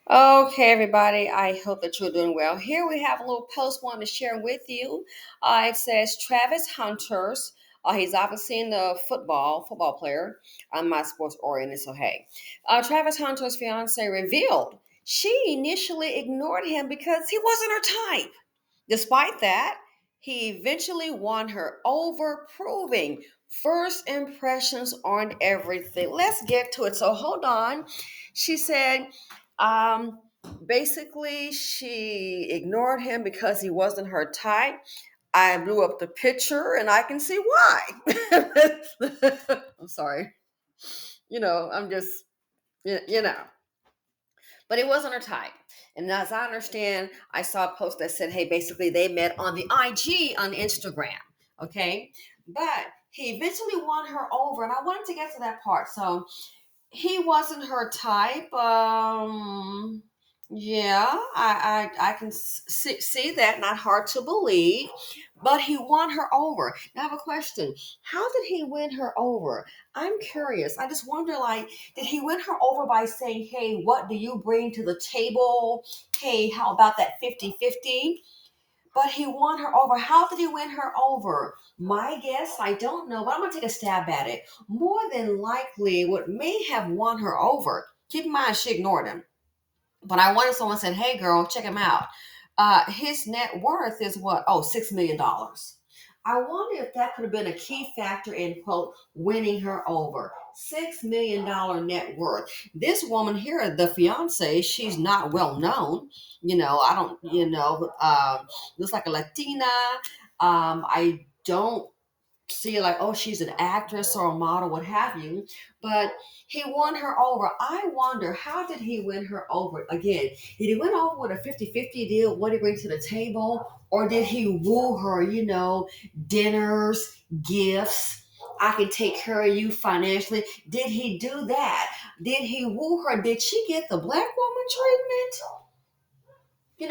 Okay, everybody, I hope that you're doing well. Here we have a little post wanted to share with you. It says Travis Hunters. He's obviously in the football player. I'm not sports oriented, so hey. Travis Hunter's fiance revealed she initially ignored him because he wasn't her type. Despite that, he eventually won her over, proving first impressions aren't everything. Let's get to it. So hold on. She said, um, basically, she ignored him because he wasn't her type. I blew up the picture and I can see why. I'm sorry. I'm just, you know but it wasn't her type. And as I understand, I saw a post that said, hey, basically they met on the IG on Instagram. Okay. But he eventually won her over. And I wanted to get to that part. So he wasn't her type. Yeah, I can see that. Not hard to believe, but he won her over. Now I have a question: how did he win her over? I'm curious. I just wonder, like, did he win her over by saying, "Hey, what do you bring to the table? Hey, how about that 50-50?" But he won her over. How did he win her over? My guess, I don't know, but I'm going to take a stab at it. More than likely, what may have won her over, keep in mind, she ignored him. But I wanted someone said, hey, girl, check him out. His net worth is what? Oh, $6 million. I wonder if that could have been a key factor in, quote, winning her over. $6 million net worth. This woman here, the fiance, she's not well known. I don't, looks like a Latina. I don't see like, oh, she's an actress or a model, what have you. But he won her over. I wonder, how did he win her over? Again, did he win over with a 50-50 deal? What did he bring to the table? Or did he woo her, dinners, gifts? I can take care of you financially. Did he do that? Did he woo her? Did she get the black woman treatment?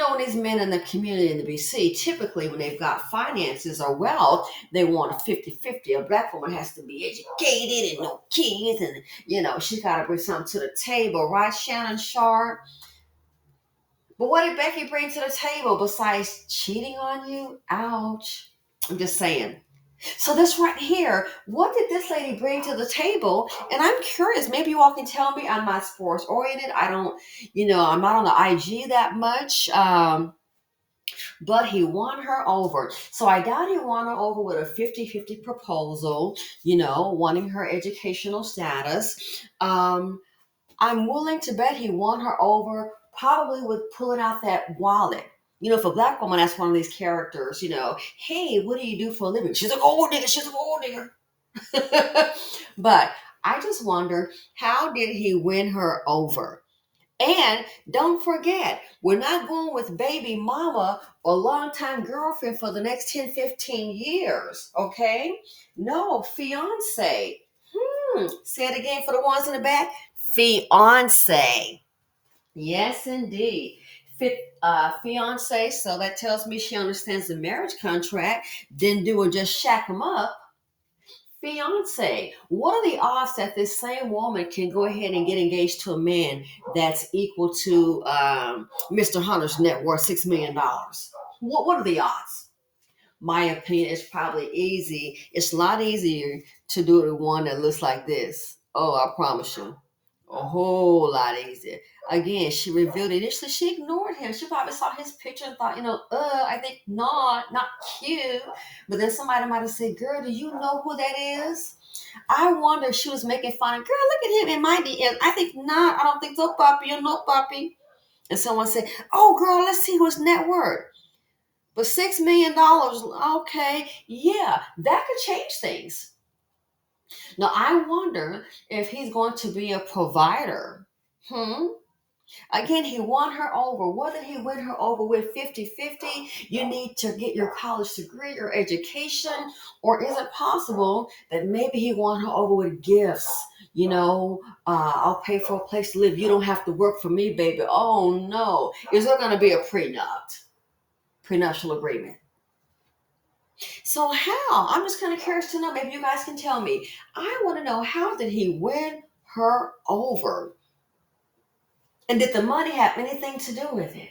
When these men in the community in the BC, typically when they've got finances or wealth, they want a 50-50. A black woman has to be educated and no kids, and, she's got to bring something to the table, right, Shannon Sharp? But what did Becky bring to the table besides cheating on you? Ouch. I'm just saying. So this right here, what did this lady bring to the table? And I'm curious, maybe you all can tell me. I'm not sports oriented. I don't, I'm not on the IG that much. But he won her over. So I doubt he won her over with a 50-50 proposal, wanting her educational status. I'm willing to bet he won her over probably with pulling out that wallet. For a black woman, that's one of these characters, hey, what do you do for a living? She's a gold digger, she's a gold digger. But I just wonder, how did he win her over? And don't forget, we're not going with baby mama or longtime girlfriend for the next 10, 15 years, okay? No, fiance. Say it again for the ones in the back. Fiance. Yes, indeed. Fiance, so that tells me she understands the marriage contract. Didn't do it just shack him up. Fiance, what are the odds that this same woman can go ahead and get engaged to a man that's equal to Mr. Hunter's net worth $6 million? What are the odds? My opinion is probably easy. It's a lot easier to do it with one that looks like this. Oh, I promise you. A whole lot easier. Again, she revealed initially she ignored him. She probably saw his picture and thought, I think not cute. But then somebody might have said, girl, do you know who that is? I wonder if she was making fun of, girl, look at him in my DM. I think not. I don't think so, puppy. You know, puppy. And someone said, oh, girl, let's see what's net worth. But $6 million, okay, yeah, that could change things. Now, I wonder if he's going to be a provider. Again, he won her over. What did he win her over with? 50-50? You need to get your college degree or education? Or is it possible that maybe he won her over with gifts? I'll pay for a place to live. You don't have to work for me, baby. Oh, no. Is there going to be a prenuptial agreement? So how? I'm just kind of curious to know. Maybe you guys can tell me. I want to know, how did he win her over? And did the money have anything to do with it?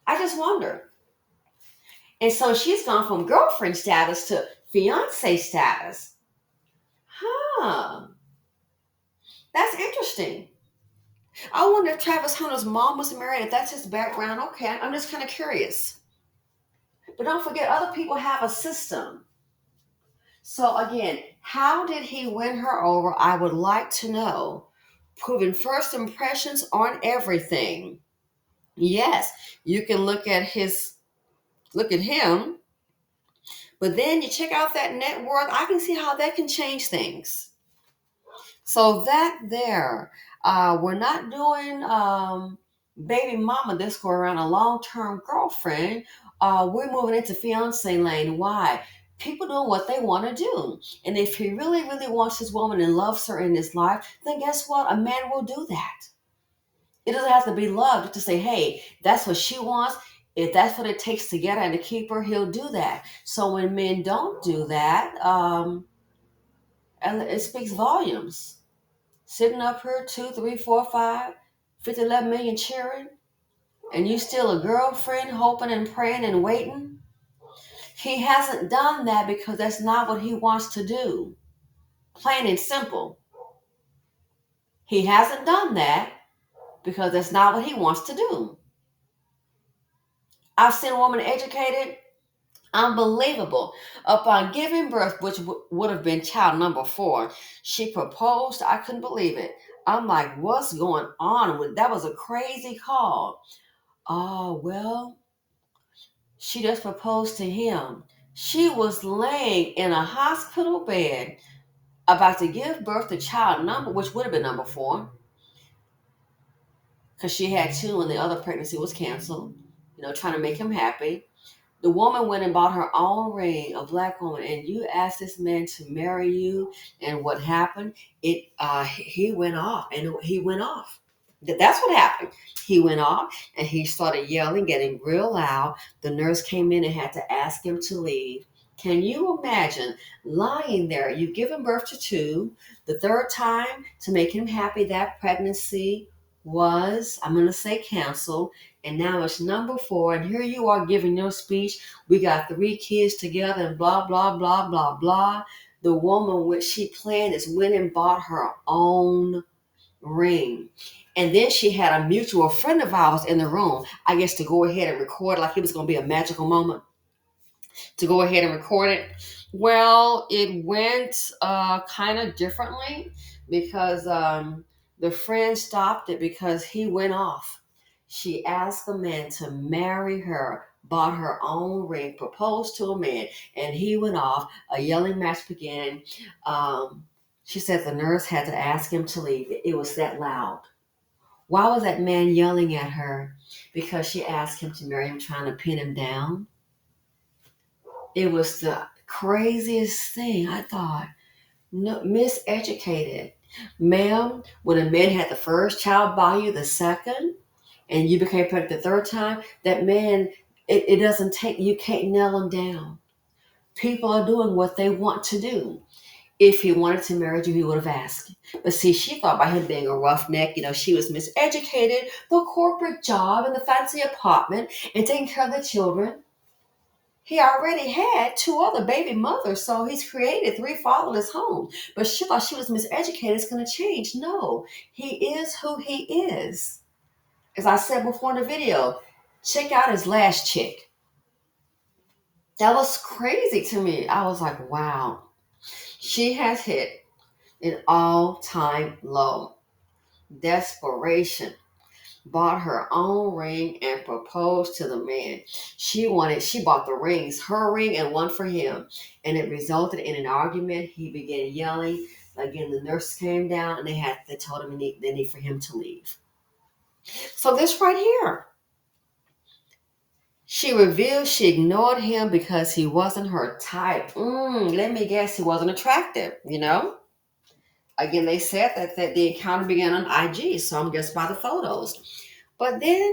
I just wonder. And so she's gone from girlfriend status to fiance status. Huh. That's interesting. I wonder if Travis Hunter's mom was married, if that's his background. Okay, I'm just kind of curious. But don't forget, other people have a system. So again, how did he win her over? I would like to know. Proving first impressions aren't everything. Yes, you can look at him, but then you check out that net worth. I can see how that can change things. So that there, we're not doing baby mama this go around a long term girlfriend. We're moving into fiance lane. Why? People doing what they want to do. And if he really, really wants this woman and loves her in his life, then guess what? A man will do that. It doesn't have to be love to say, hey, that's what she wants. If that's what it takes to get her and to keep her, he'll do that. So when men don't do that, and it speaks volumes. Sitting up here 2, 3, 4, 5, 50, 11 million cheering, and you still a girlfriend hoping and praying and waiting. He hasn't done that because that's not what he wants to do. Plain and simple. He hasn't done that because that's not what he wants to do. I've seen a woman educated, unbelievable. Upon giving birth, which would have been child number 4, she proposed. I couldn't believe it. I'm like, what's going on? That was a crazy call. Oh, well, she just proposed to him. She was laying in a hospital bed about to give birth to child number, which would have been number 4, because she had 2 and the other pregnancy was canceled, trying to make him happy. The woman went and bought her own ring, a black woman, and you asked this man to marry you, and what happened? He went off, and he went off. That's what happened. He went off, and he started yelling, getting real loud. The nurse came in and had to ask him to leave. Can you imagine lying there? You've given birth to 2. The third time to make him happy, that pregnancy was, I'm going to say, canceled. And now it's number 4, and here you are giving your speech. We got 3 kids together, and blah, blah, blah, blah, blah. The woman, which she planned, is went and bought her own ring. And then she had a mutual friend of ours in the room, I guess, to go ahead and record like it was going to be a magical moment, to go ahead and record it. Well, it went kind of differently because the friend stopped it because he went off. She asked the man to marry her, bought her own ring, proposed to a man, and he went off. A yelling match began. She said the nurse had to ask him to leave. It was that loud. Why was that man yelling at her? Because she asked him to marry him, trying to pin him down. It was the craziest thing. I thought, no, miseducated. Ma'am, when a man had the first child by you, the second, and you became pregnant the third time, that man, it doesn't take, you can't nail him down. People are doing what they want to do. If he wanted to marry you, he would have asked. But see, she thought by him being a roughneck, she was miseducated, the corporate job and the fancy apartment and taking care of the children. He already had 2 other baby mothers, so he's created 3 fatherless homes. But she thought she was miseducated. It's going to change. No, he is who he is. As I said before in the video, check out his last chick. That was crazy to me. I was like, wow. She has hit an all-time low. Desperation. Bought her own ring and proposed to the man. She bought the rings, her ring and one for him. And it resulted in an argument. He began yelling. Again, the nurse came down and they told him they need for him to leave. So this right here. She revealed she ignored him because he wasn't her type. Let me guess, he wasn't attractive. Again, they said that the encounter began on IG, so I'm guessing by the photos. But then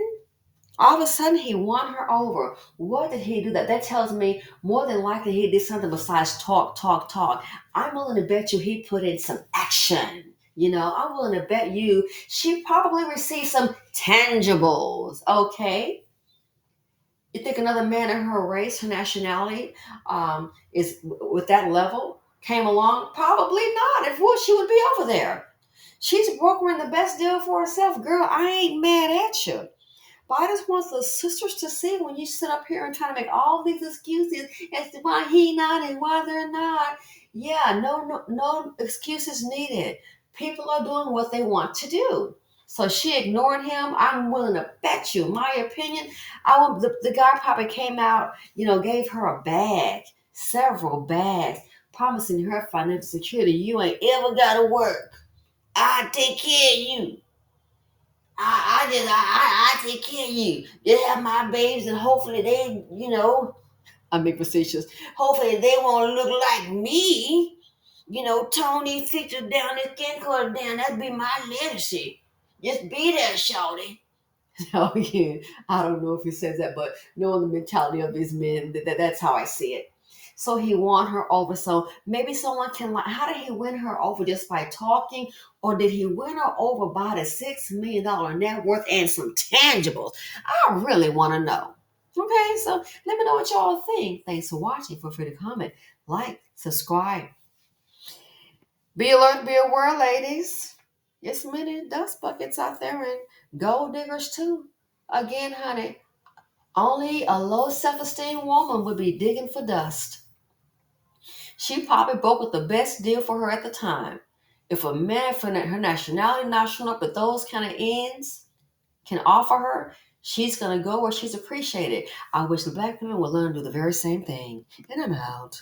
all of a sudden, he won her over. What did he do? That tells me more than likely he did something besides talk, talk, talk. I'm willing to bet you he put in some action. I'm willing to bet you she probably received some tangibles. Okay, you think another man in her race, her nationality, is with that level came along? Probably not. If would, she would be over there. She's brokering the best deal for herself, girl. I ain't mad at you. But I just want the sisters to see when you sit up here and try to make all these excuses as to why he not and why they're not. Yeah, no excuses needed. People are doing what they want to do. So she ignored him. I'm willing to bet you, my opinion, the guy probably came out, gave her a bag, several bags, promising her financial security. You ain't ever gotta work. I take care of you. I take care of you. You have my babies, and hopefully they, I'm being facetious. Hopefully they won't look like me. Tone these features down, this skin color down. That'd be my legacy. Just be there, shawty. Oh yeah, I don't know if he says that, but knowing the mentality of these men, that's how I see it. So he won her over. So maybe someone can like, how did he win her over just by talking, or did he win her over by the $6 million net worth and some tangibles? I really want to know. Okay, so let me know what y'all think. Thanks for watching. Feel free to comment, like, subscribe. Be alert, be aware, ladies. It's many dust buckets out there and gold diggers too. Again, honey, only a low self-esteem woman would be digging for dust. She probably broke with the best deal for her at the time. If a man from her nationality not showing up at those kind of ends can offer her, she's gonna go where she's appreciated. I wish the black women would learn to do the very same thing. And I'm out.